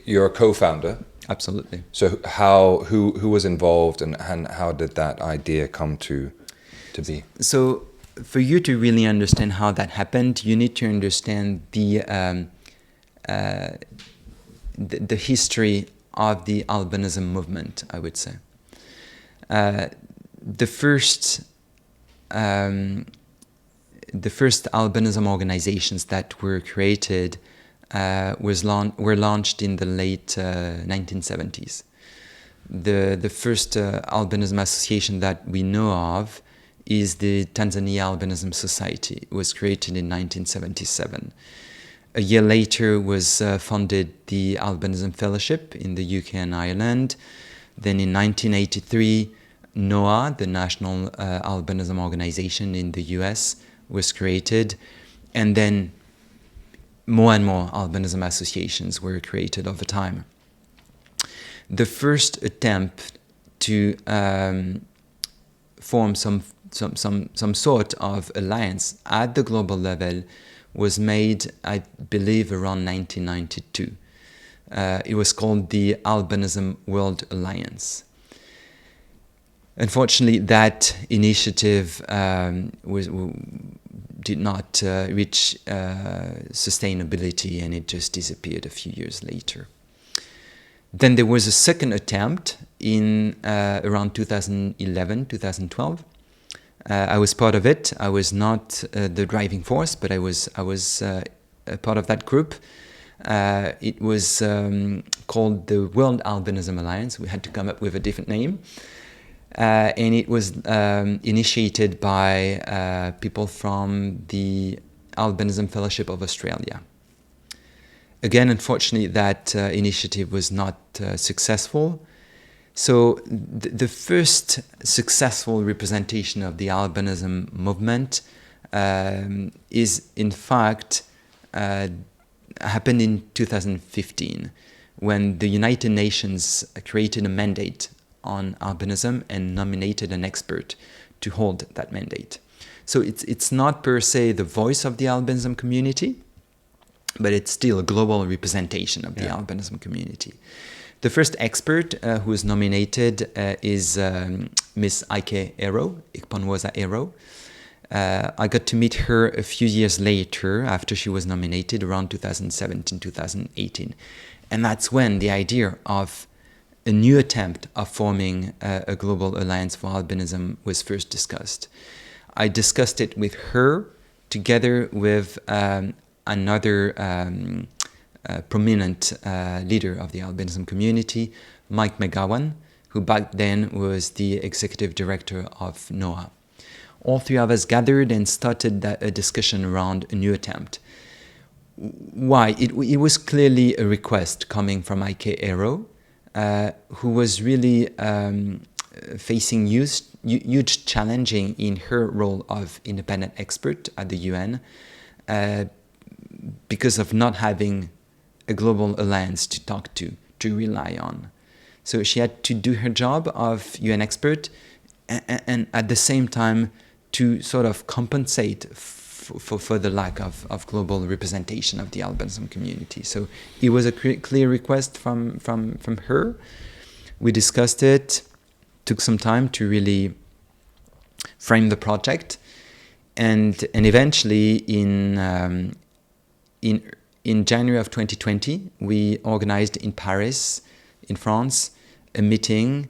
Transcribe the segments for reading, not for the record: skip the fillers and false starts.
You're a co-founder. Absolutely. So who was involved and how did that idea come to be? So for you to really understand how that happened, you need to understand the history of the albinism movement, I would say. The first albinism organizations that were created were launched in the late 1970s. The first albinism association that we know of is the Tanzania Albinism Society. It was created in 1977. A year later was funded the Albinism Fellowship in the UK and Ireland. Then in 1983, NOAA, the National Albinism Organization in the US, was created. And then more and more albinism associations were created over time. The first attempt to form some sort of alliance at the global level was made, I believe, around 1992. It was called the Albinism World Alliance. Unfortunately, that initiative did not reach sustainability, and it just disappeared a few years later. Then there was a second attempt in around 2011, 2012. I was part of it. I was not the driving force, but I was a part of that group. It was called the World Albinism Alliance. We had to come up with a different name. And it was initiated by people from the Albinism Fellowship of Australia. Again, unfortunately, that initiative was not successful. So the first successful representation of the albinism movement is, in fact, happened in 2015, when the United Nations created a mandate on albinism and nominated an expert to hold that mandate. So it's not per se the voice of the albinism community, but it's still a global representation of the albinism community. The first expert who was nominated is Miss Ikponwosa Ero. I got to meet her a few years later after she was nominated, around 2017, 2018. And that's when the idea of a new attempt of forming a global alliance for albinism was first discussed. I discussed it with her together with another prominent leader of the albinism community, McGowan, who back then was the executive director of NOAA. All three of us gathered and started a discussion around a new attempt. Why? It was clearly a request coming from Ero, who was really facing huge challenging in her role of independent expert at the UN because of not having a global alliance to talk to rely on. So she had to do her job of UN expert and at the same time to sort of compensate for the lack of global representation of the albinism community. So it was a clear request from her. We discussed it, took some time to really frame the project, and eventually in January of 2020, we organized in Paris, in France, a meeting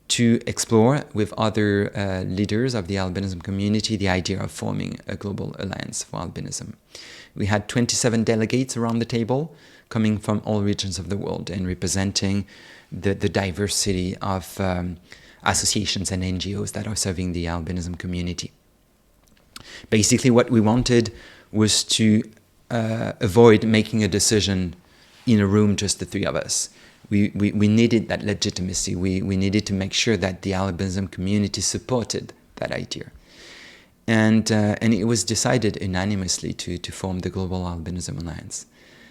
to explore with other leaders of the albinism community the idea of forming a global alliance for albinism. We had 27 delegates around the table coming from all regions of the world and representing the diversity of associations and NGOs that are serving the albinism community. Basically, what we wanted was to avoid making a decision in a room, just the three of us. We needed that legitimacy. We needed to make sure that the albinism community supported that idea. And it was decided unanimously to form the Global Albinism Alliance.